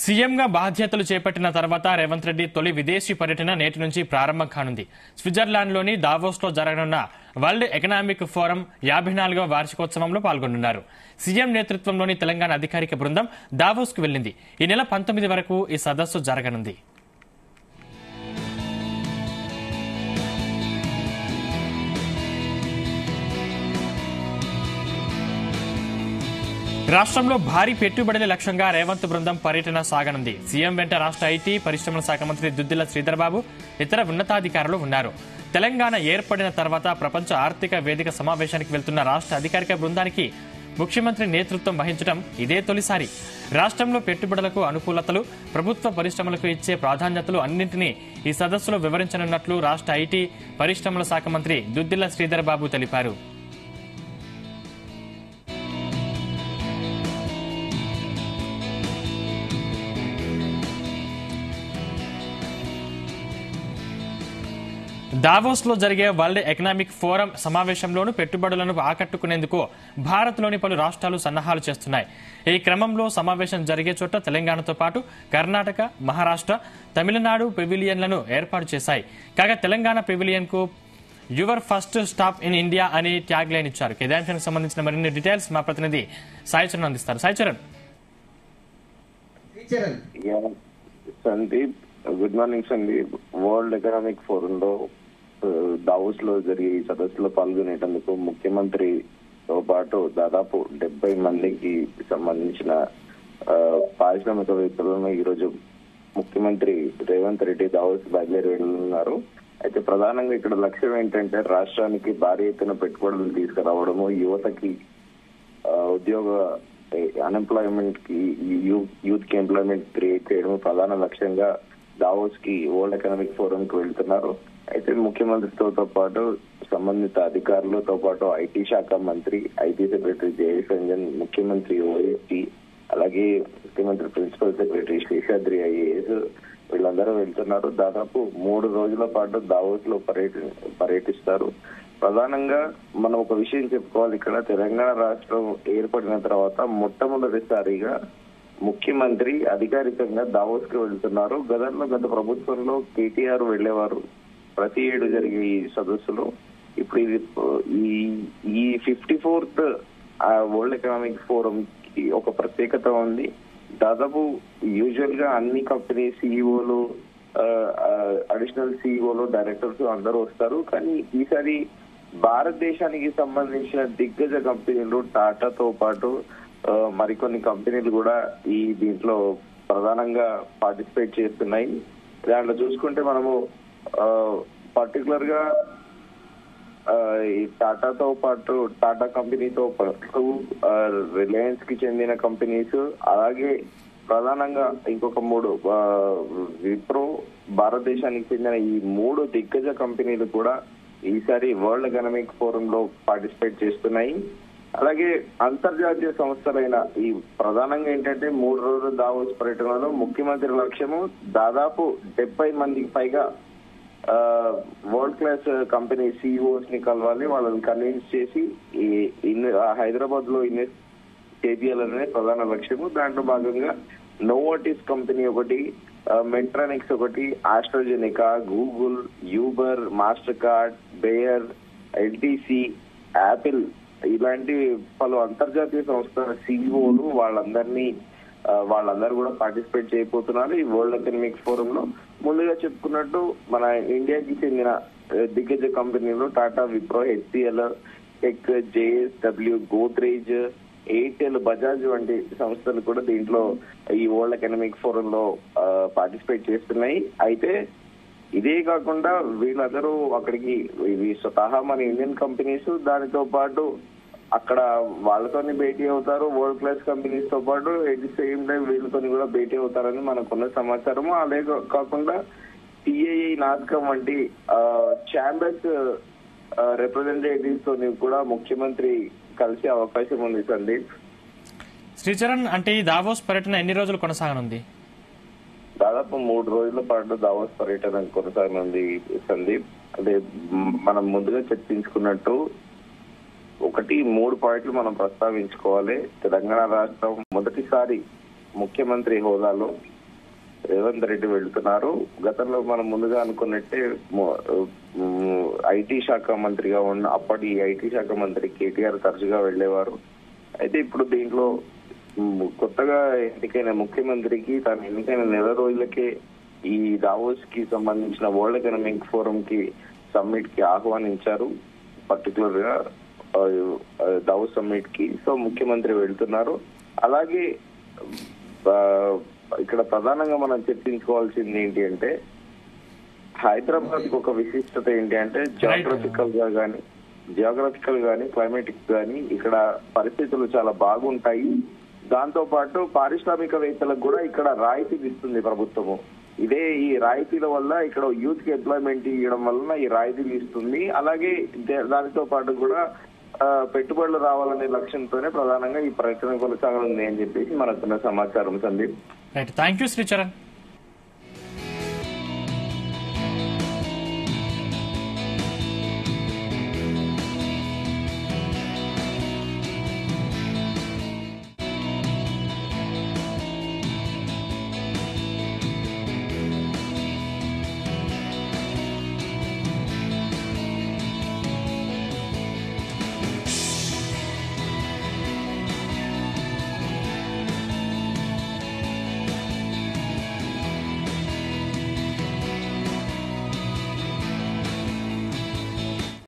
సీఎంగా బాధ్యతలు చేపట్టిన తర్వాత రేవంత్ రెడ్డి తొలి విదేశీ పర్యటన నేటి నుంచి ప్రారంభం కానుంది. స్విట్జర్లాండ్లోని దావోస్లో జరగనున్న వరల్డ్ ఎకనామిక్ ఫోరం 54వ వార్షికోత్సవంలో పాల్గొనున్నారు. సీఎం నేతృత్వంలోని తెలంగాణ అధికారిక బృందం దావోస్కు వెళ్లింది. ఈ నెల 19 వరకు ఈ సదస్సు జరగనుంది. రాష్ట్రంలో భారీ పెట్టుబడుల లక్ష్యంగా రేవంత్ బృందం పర్యటన సాగనుంది. సీఎం వెంట రాష్ట్ర ఐటీ పరిశ్రమల శాఖ మంత్రి దుద్దిళ్ల శ్రీధర్ బాబు, ఇతర ఉన్నతాధికారులు ఉన్నారు. తెలంగాణ ఏర్పడిన తర్వాత ప్రపంచ ఆర్థిక వేదిక సమావేశానికి వెళ్తున్న రాష్ట్ర అధికారిక బృందానికి ముఖ్యమంత్రి నేతృత్వం వహించడం ఇదే తొలిసారి. రాష్ట్రంలో పెట్టుబడులకు అనుకూలతలు, ప్రభుత్వ పరిశ్రమలకు ఇచ్చే ప్రాధాన్యతలు అన్నింటినీ ఈ సదస్సులో వివరించనున్నట్లు రాష్ట్ర ఐటీ పరిశ్రమల శాఖ మంత్రి దుద్దిళ్ల శ్రీధర్ బాబు తెలిపారు. దావోస్లో జరిగే వరల్డ్ ఎకనామిక్ ఫోరం సమావేశంలోనూ పెట్టుబడులను ఆకట్టుకునేందుకు భారత్లోని పలు రాష్ట్రాలు సన్నాహాలు చేస్తున్నాయి. ఈ క్రమంలో సమావేశం జరిగే చోట తెలంగాణతో పాటు కర్ణాటక, మహారాష్ట్ర, తమిళనాడు పెవిలియన్లను ఏర్పాటు చేశాయి. కాగా తెలంగాణ పెవిలియన్ కు your first stop in India అని ట్యాగ్ లైన్ ఇచ్చారు. ఇదే అంశానికి సంబంధించిన మరిన్ని డీటెయిల్స్ మా ప్రతినిధి సాయి చరణ్ అందిస్తారు. Sai Charan. Sandeep, good morning Sandeep. World economic forum లో దావోస్ లో జరిగే ఈ సదస్సులో పాల్గొనేందుకు ముఖ్యమంత్రితో పాటు దాదాపు 70 మందికి సంబంధించిన పారిశ్రామికవేత్తలను ఈరోజు ముఖ్యమంత్రి రేవంత్ రెడ్డి దావోస్ బయలుదేరి వెళ్ళనున్నారు. అయితే ప్రధానంగా ఇక్కడ లక్ష్యం ఏంటంటే రాష్ట్రానికి భారీ ఎత్తున పెట్టుబడులు తీసుకురావడము, యువతకి ఉద్యోగ అన్ఎంప్లాయ్మెంట్ కి యూత్ కి ఎంప్లాయ్మెంట్ క్రియేట్ చేయడం ప్రధాన లక్ష్యంగా దావోస్ కి వరల్డ్ ఎకనామిక్ ఫోరం కి వెళ్తున్నారు. అయితే ముఖ్యమంత్రితో పాటు సంబంధిత అధికారులతో పాటు ఐటీ శాఖ మంత్రి, ఐటీ సెక్రటరీ జయేష్ రంజన్, ముఖ్యమంత్రి ఓఎస్టీ, అలాగే ముఖ్యమంత్రి ప్రిన్సిపల్ సెక్రటరీ శేషాద్రి ఐఏఎస్ వీళ్ళందరూ వెళ్తున్నారు. దాదాపు 3 రోజుల పాటు దావోస్ లో పర్యటిస్తారు. ప్రధానంగా మనం ఒక విషయం చెప్పుకోవాలి. ఇక్కడ తెలంగాణ రాష్ట్రం ఏర్పడిన తర్వాత మొట్టమొదటిసారిగా ముఖ్యమంత్రి అధికారికంగా దావోస్ కి వెళ్తున్నారు. గత ప్రభుత్వంలో కేటీఆర్ వెళ్లేవారు ప్రతి ఏడు జరిగే ఈ సదస్సులో. ఇప్పుడు ఈ 54th వరల్డ్ ఎకనామిక్ ఫోరం కి ఒక ప్రత్యేకత ఉంది. దాదాపు యూజువల్ గా అన్ని కంపెనీ సిఇఓలు, అడిషనల్ సిఇఓలు, డైరెక్టర్స్ అందరూ వస్తారు. కానీ ఈసారి భారతదేశానికి సంబంధించిన దిగ్గజ కంపెనీలు టాటాతో పాటు మరికొన్ని కంపెనీలు కూడా దీంట్లో ప్రధానంగా పార్టిసిపేట్ చేస్తున్నాయి. దాంట్లో చూసుకుంటే మనము పర్టికులర్ గా ఈ టాటాతో పాటు టాటా కంపెనీతో పాటు రిలయన్స్ కి చెందిన కంపెనీస్, అలాగే ప్రధానంగా ఇంకొక 3 విప్రో, భారతదేశానికి చెందిన ఈ 3 దిగ్గజ కంపెనీలు కూడా ఈసారి వరల్డ్ ఎకనామిక్ ఫోరం లో పార్టిసిపేట్ చేస్తున్నాయి. అలాగే అంతర్జాతీయ సంస్థలైన ఈ ప్రధానంగా ఏంటంటే 3 రోజుల దావోస్ పర్యటనలో ముఖ్యమంత్రి లక్ష్యము దాదాపు 70 మందికి పైగా వరల్డ్ క్లాస్ కంపెనీ సిఇఓస్ ని కలవాలి, వాళ్ళని కన్విన్స్ చేసి హైదరాబాద్ లో ఇన్వెస్ట్ చేయాలనే ప్రధాన లక్ష్యము. దాంట్లో భాగంగా నోవాటిస్ కంపెనీ ఒకటి, మెట్రానిక్స్ ఒకటి, AstraZeneca, Google, Uber, Mastercard, Bayer, LTC, Apple ఇలాంటి పలు అంతర్జాతీయ సంస్థల సిఇఓలు వాళ్ళందరూ కూడా పార్టిసిపేట్ చేయబోతున్నారు ఈ వరల్డ్ ఎకనామిక్ ఫోరం లో. ముందుగా చెప్పుకున్నట్టు మన ఇండియాకి చెందిన దిగ్గజ కంపెనీలు Tata, Wipro, HCl, tech, JSW, Godrej, Airtel, Bajaj వంటి సంస్థలు కూడా దీంట్లో ఈ వరల్డ్ ఎకనామిక్ ఫోరం లో పార్టిసిపేట్ చేస్తున్నాయి. అయితే ఇదే కాకుండా వీళ్ళందరూ అక్కడికి స్వతహా మన ఇండియన్ కంపెనీస్, దానితో పాటు అక్కడ వాళ్ళతోని భేటీ అవుతారు. వరల్డ్ క్లాస్ కంపెనీస్ తో పాటు ఎట్ ది సేమ్ టైం వీళ్ళతో కూడా భేటీ అవుతారని మనకున్న సమాచారము. అదే కాకుండా సిఐఐ, నాస్కాం వంటి ఛాంబర్స్ రిప్రజెంటేటివ్స్ తోని కూడా ముఖ్యమంత్రి కలిసే అవకాశం ఉంది. సందీప్. శ్రీచరణ్, అంటే ఈ దావోస్ పర్యటన ఎన్ని రోజులు కొనసాగనుంది? దాదాపు 3 రోజుల పాటు దావోస్ పర్యటన కొనసాగనుంది సందీప్. అంటే మనం ముందుగా చర్చించుకున్నట్టు 3 పాయింట్లు మనం ప్రస్తావించుకోవాలి. తెలంగాణ రాష్ట్రం మొదటిసారి ముఖ్యమంత్రి హోదాలో రేవంత్ రెడ్డి వెళ్తున్నారు. గతంలో మనం ముందుగా అనుకున్నట్టే ఐటీ శాఖ మంత్రిగా ఉన్న అప్పటి ఐటీ శాఖ మంత్రి కేటీఆర్ తరచుగా వెళ్లేవారు. అయితే ఇప్పుడు దీంట్లో కొత్తగా ఎన్నికైన ముఖ్యమంత్రికి తాను ఎన్నికైన నెల రోజులకే ఈ దావోస్ కి సంబంధించిన వరల్డ్ ఎకనామిక్ ఫోరం కి సమ్మిట్ కి ఆహ్వానించారు. పర్టికులర్ గా దావోస్ సమ్మిట్ కి. సో ముఖ్యమంత్రి వెళ్తున్నారు. అలాగే ఇక్కడ ప్రధానంగా మనం చర్చించుకోవాల్సింది ఏంటి అంటే హైదరాబాద్ ఒక విశిష్టత ఏంటి అంటే జియోగ్రఫికల్ గానీ క్లైమేటిక్ గానీ ఇక్కడ పరిస్థితులు చాలా బాగుంటాయి. దాంతో పాటు పారిశ్రామికవేత్తలకు కూడా ఇక్కడ రాయితీలు ఇస్తుంది ప్రభుత్వము. ఇదే ఈ రాయితీల వల్ల ఇక్కడ యూత్ కి ఎంప్లాయ్మెంట్ ఇవ్వడం వలన ఈ రాయితీలు ఇస్తుంది. అలాగే దానితో పాటు కూడా పెట్టుబడులు రావాలనే లక్ష్యంతోనే ప్రధానంగా ఈ ప్రయత్నం కొనసాగనుంది అని చెప్పేసి మనకున్న సమాచారం. Sandeep, thank you Sricharan.